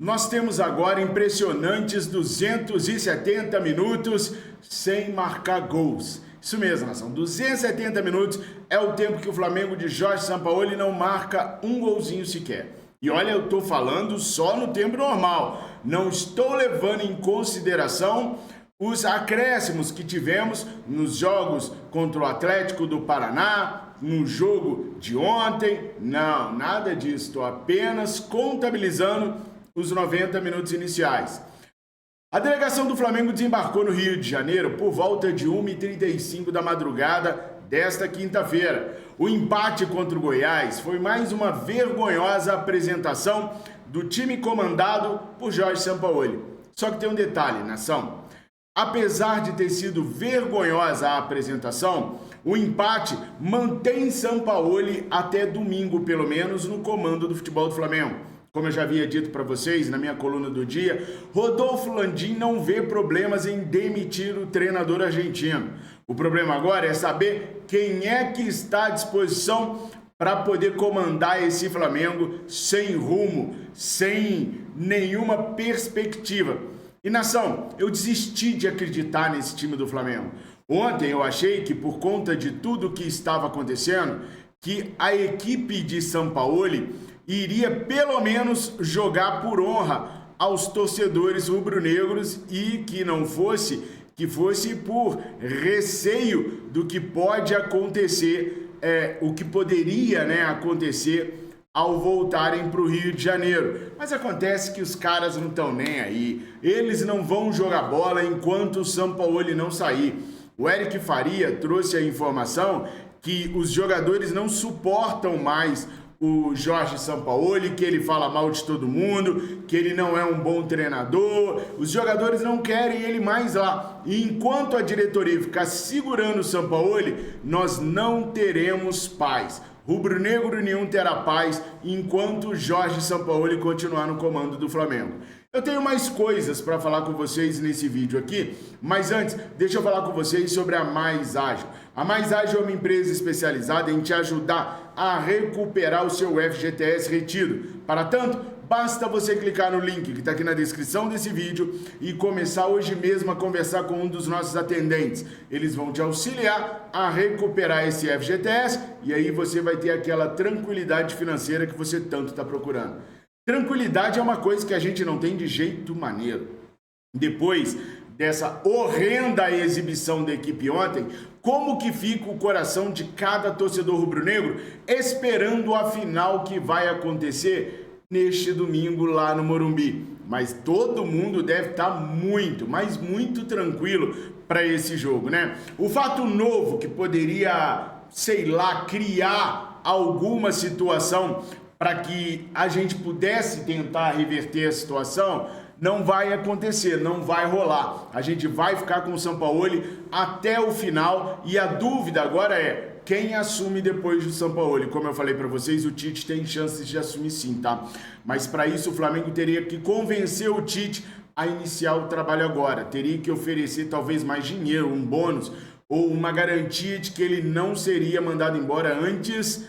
Nós temos agora impressionantes 270 minutos sem marcar gols. Isso mesmo, nação. 270 minutos é o tempo que o Flamengo de Jorge Sampaoli não marca um golzinho sequer. E olha, eu estou falando só no tempo normal. Não estou levando em consideração os acréscimos que tivemos nos jogos contra o Atlético do Paraná, no jogo de ontem. Não, nada disso. Estou apenas contabilizando os 90 minutos iniciais. A delegação do Flamengo desembarcou no Rio de Janeiro por volta de 1h35 da madrugada desta quinta-feira. O empate contra o Goiás foi mais uma vergonhosa apresentação do time comandado por Jorge Sampaoli. Só que tem um detalhe, nação. Apesar de ter sido vergonhosa a apresentação, o empate mantém Sampaoli até domingo, pelo menos, no comando do futebol do Flamengo. Como eu já havia dito para vocês na minha coluna do dia, Rodolfo Landim não vê problemas em demitir o treinador argentino. O problema agora é saber quem é que está à disposição para poder comandar esse Flamengo sem rumo, sem nenhuma perspectiva. E nação, eu desisti de acreditar nesse time do Flamengo. Ontem eu achei que por conta de tudo que estava acontecendo, que a equipe de Sampaoli iria pelo menos jogar por honra aos torcedores rubro-negros e que fosse por receio do que pode acontecer, o que poderia acontecer ao voltarem para o Rio de Janeiro. Mas acontece que os caras não estão nem aí, eles não vão jogar bola enquanto o Sampaoli não sair. O Eric Faria trouxe a informação que os jogadores não suportam mais o Jorge Sampaoli, que ele fala mal de todo mundo, que ele não é um bom treinador, os jogadores não querem ele mais lá. E enquanto a diretoria ficar segurando o Sampaoli, nós não teremos paz. Rubro-negro nenhum terá paz enquanto Jorge Sampaoli continuar no comando do Flamengo. Eu tenho mais coisas para falar com vocês nesse vídeo aqui, mas antes, deixa eu falar com vocês sobre a Mais Ágil. A Mais Ágil é uma empresa especializada em te ajudar a recuperar o seu FGTS retido. Para tanto, basta você clicar no link que está aqui na descrição desse vídeo e começar hoje mesmo a conversar com um dos nossos atendentes. Eles vão te auxiliar a recuperar esse FGTS e aí você vai ter aquela tranquilidade financeira que você tanto está procurando. Tranquilidade é uma coisa que a gente não tem de jeito maneiro. Depois dessa horrenda exibição da equipe ontem, como que fica o coração de cada torcedor rubro-negro esperando a final que vai acontecer neste domingo lá no Morumbi? Mas todo mundo deve estar muito, mas muito tranquilo para esse jogo, né? O fato novo que poderia, sei lá, criar alguma situação para que a gente pudesse tentar reverter a situação, não vai acontecer, não vai rolar. A gente vai ficar com o Sampaoli até o final e a dúvida agora é quem assume depois do Sampaoli. Como eu falei para vocês, o Tite tem chances de assumir sim, tá? Mas para isso o Flamengo teria que convencer o Tite a iniciar o trabalho agora. Teria que oferecer talvez mais dinheiro, um bônus ou uma garantia de que ele não seria mandado embora antes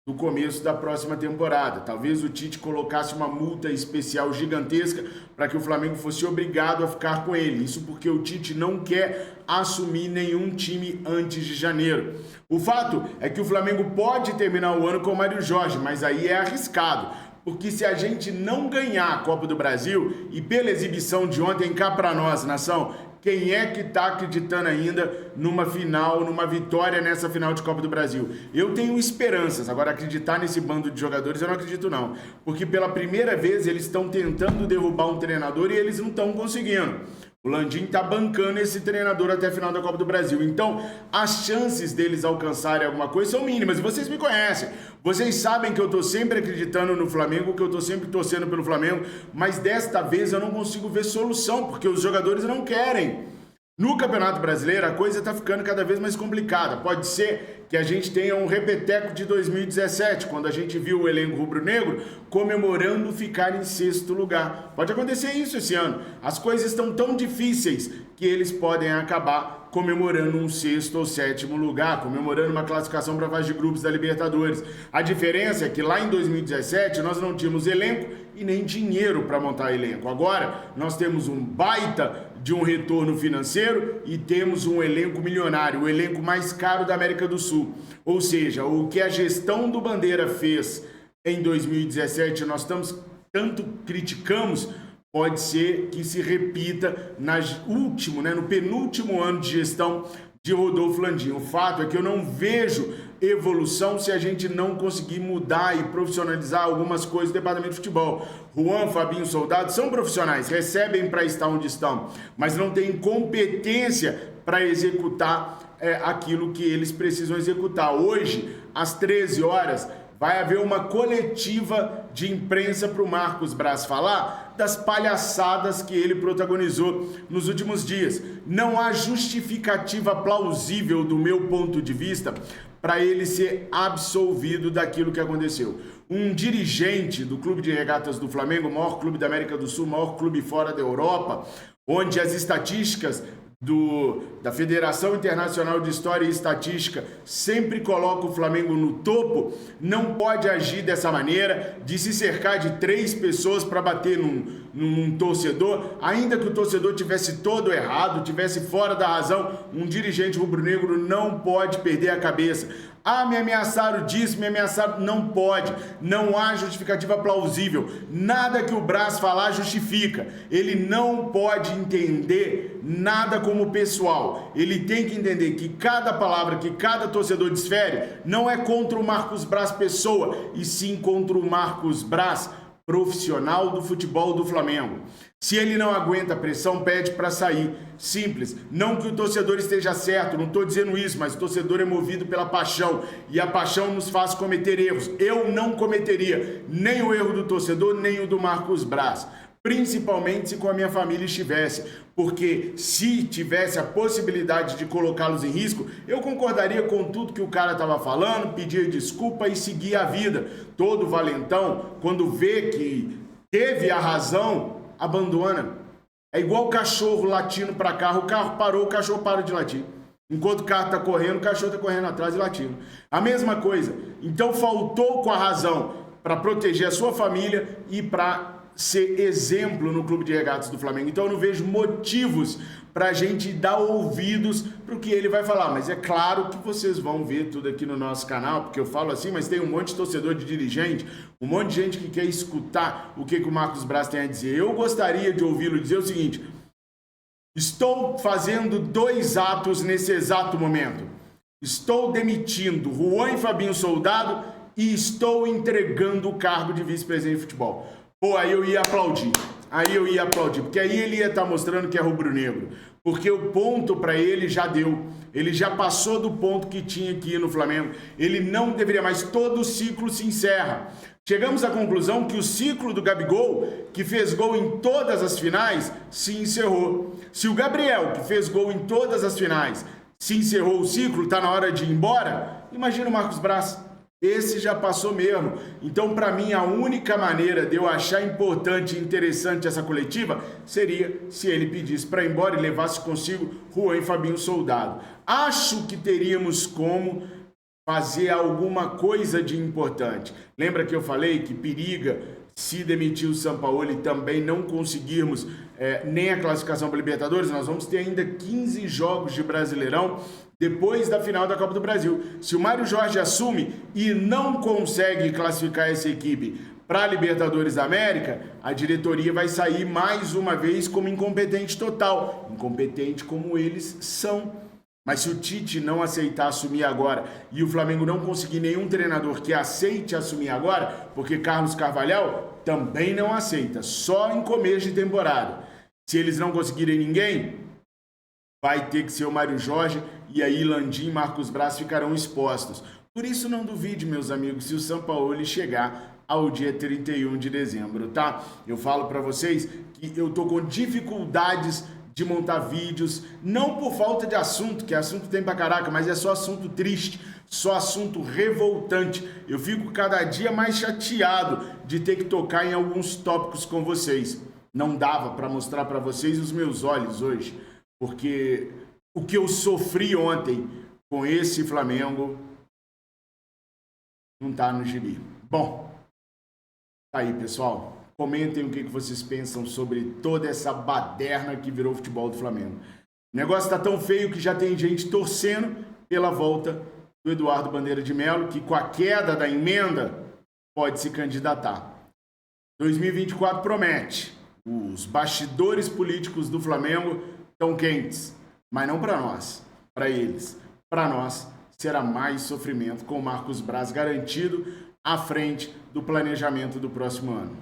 do começo da próxima temporada. Talvez o Tite colocasse uma multa especial gigantesca para que o Flamengo fosse obrigado a ficar com ele. Isso porque o Tite não quer assumir nenhum time antes de janeiro. O fato é que o Flamengo pode terminar o ano com o Mário Jorge, mas aí é arriscado. Porque se a gente não ganhar a Copa do Brasil, e pela exibição de ontem cá para nós, nação, quem é que está acreditando ainda numa final, numa vitória nessa final de Copa do Brasil? Eu tenho esperanças, agora acreditar nesse bando de jogadores eu não acredito não. Porque pela primeira vez eles estão tentando derrubar um treinador e eles não estão conseguindo. O Landim está bancando esse treinador até a final da Copa do Brasil. Então, as chances deles alcançarem alguma coisa são mínimas. E vocês me conhecem. Vocês sabem que eu estou sempre acreditando no Flamengo, que eu estou sempre torcendo pelo Flamengo. Mas desta vez eu não consigo ver solução, porque os jogadores não querem. No Campeonato Brasileiro, a coisa está ficando cada vez mais complicada. Pode ser que a gente tenha um repeteco de 2017, quando a gente viu o elenco rubro-negro comemorando ficar em 6º lugar. Pode acontecer isso esse ano. As coisas estão tão difíceis que eles podem acabar comemorando um 6º ou 7º lugar, comemorando uma classificação para a fase de grupos da Libertadores. A diferença é que lá em 2017 nós não tínhamos elenco e nem dinheiro para montar elenco. Agora nós temos um baita de um retorno financeiro e temos um elenco milionário, o elenco mais caro da América do Sul. Ou seja, o que a gestão do Bandeira fez em 2017, nós tanto criticamos, pode ser que se repita no penúltimo ano de gestão de Rodolfo Landim. O fato é que eu não vejo evolução se a gente não conseguir mudar e profissionalizar algumas coisas do departamento de futebol. Juan, Fabinho, Soldado são profissionais, recebem para estar onde estão, mas não têm competência para executar aquilo que eles precisam executar. Hoje, às 13 horas, vai haver uma coletiva de imprensa para o Marcos Braz falar das palhaçadas que ele protagonizou nos últimos dias. Não há justificativa plausível, do meu ponto de vista, para ele ser absolvido daquilo que aconteceu. Um dirigente do Clube de Regatas do Flamengo, o maior clube da América do Sul, o maior clube fora da Europa, onde as estatísticas da Federação Internacional de História e Estatística sempre coloca o Flamengo no topo, não pode agir dessa maneira, de se cercar de 3 pessoas para bater num torcedor, ainda que o torcedor tivesse todo errado, tivesse fora da razão. Um dirigente rubro-negro não pode perder a cabeça. Me ameaçaram disso, me ameaçaram. Não pode, não há justificativa plausível. Nada que o Braz falar justifica. Ele não pode entender nada como pessoal. Ele tem que entender que cada palavra que cada torcedor desfere não é contra o Marcos Braz pessoa, e sim contra o Marcos Braz, profissional do futebol do Flamengo. Se ele não aguenta a pressão, pede para sair. Simples. Não que o torcedor esteja certo, não estou dizendo isso, mas o torcedor é movido pela paixão e a paixão nos faz cometer erros. Eu não cometeria nem o erro do torcedor, nem o do Marcos Braz. Principalmente se com a minha família estivesse, porque se tivesse a possibilidade de colocá-los em risco, eu concordaria com tudo que o cara estava falando, pedia desculpa e seguia a vida. Todo valentão, quando vê que teve a razão, abandona. É igual o cachorro latindo para carro, o carro parou, o cachorro para de latir. Enquanto o carro está correndo, o cachorro está correndo atrás e latindo. A mesma coisa. Então faltou com a razão para proteger a sua família e para ser exemplo no Clube de Regatas do Flamengo. Então eu não vejo motivos para a gente dar ouvidos para o que ele vai falar. Mas é claro que vocês vão ver tudo aqui no nosso canal, porque eu falo assim, mas tem um monte de torcedor, de dirigente, um monte de gente que quer escutar o que o Marcos Braz tem a dizer. Eu gostaria de ouvi-lo dizer o seguinte: estou fazendo 2 atos nesse exato momento. Estou demitindo Juan e Fabinho Soldado e estou entregando o cargo de vice-presidente de futebol. Pô, aí eu ia aplaudir, porque aí ele ia estar mostrando que é rubro-negro, porque o ponto para ele já deu, ele já passou do ponto que tinha que ir no Flamengo, ele não deveria mais, todo o ciclo se encerra. Chegamos à conclusão que o ciclo do Gabigol, que fez gol em todas as finais, se encerrou. Se o Gabriel, que fez gol em todas as finais, se encerrou o ciclo, está na hora de ir embora, imagina o Marcos Braz. Esse já passou mesmo. Então, para mim, a única maneira de eu achar importante e interessante essa coletiva seria se ele pedisse para ir embora e levasse consigo Juan e Fabinho Soldado. Acho que teríamos como fazer alguma coisa de importante. Lembra que eu falei que periga se demitir o Sampaoli e também não conseguirmos nem a classificação para a Libertadores? Nós vamos ter ainda 15 jogos de Brasileirão depois da final da Copa do Brasil. Se o Mário Jorge assume e não consegue classificar essa equipe para a Libertadores da América, a diretoria vai sair mais uma vez como incompetente total. Incompetente como eles são. Mas se o Tite não aceitar assumir agora e o Flamengo não conseguir nenhum treinador que aceite assumir agora, porque Carlos Carvalhal também não aceita, só em começo de temporada. Se eles não conseguirem ninguém, vai ter que ser o Mário Jorge, e aí Landim e Marcos Braz ficarão expostos. Por isso não duvide, meus amigos, se o Sampaoli chegar ao dia 31 de dezembro, tá? Eu falo para vocês que eu tô com dificuldades de montar vídeos, não por falta de assunto, que assunto tem pra caraca, mas é só assunto triste, só assunto revoltante. Eu fico cada dia mais chateado de ter que tocar em alguns tópicos com vocês. Não dava para mostrar para vocês os meus olhos hoje, porque o que eu sofri ontem com esse Flamengo não tá no gibi. Bom, tá aí, pessoal. Comentem o que vocês pensam sobre toda essa baderna que virou o futebol do Flamengo. O negócio tá tão feio que já tem gente torcendo pela volta do Eduardo Bandeira de Melo, que com a queda da emenda pode se candidatar. 2024 promete. Os bastidores políticos do Flamengo estão quentes, mas não para nós, para eles. Para nós será mais sofrimento com o Marcos Braz garantido à frente do planejamento do próximo ano.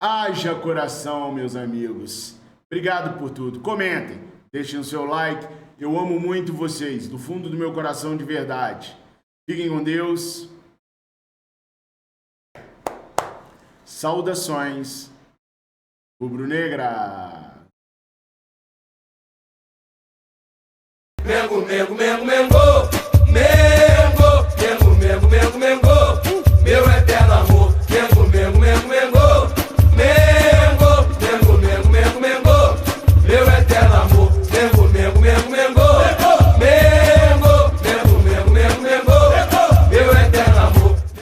Haja coração, meus amigos. Obrigado por tudo. Comentem, deixem o seu like. Eu amo muito vocês, do fundo do meu coração de verdade. Fiquem com Deus. Saudações rubro-negra. Mengo, Mengo, Mengo, Mengo.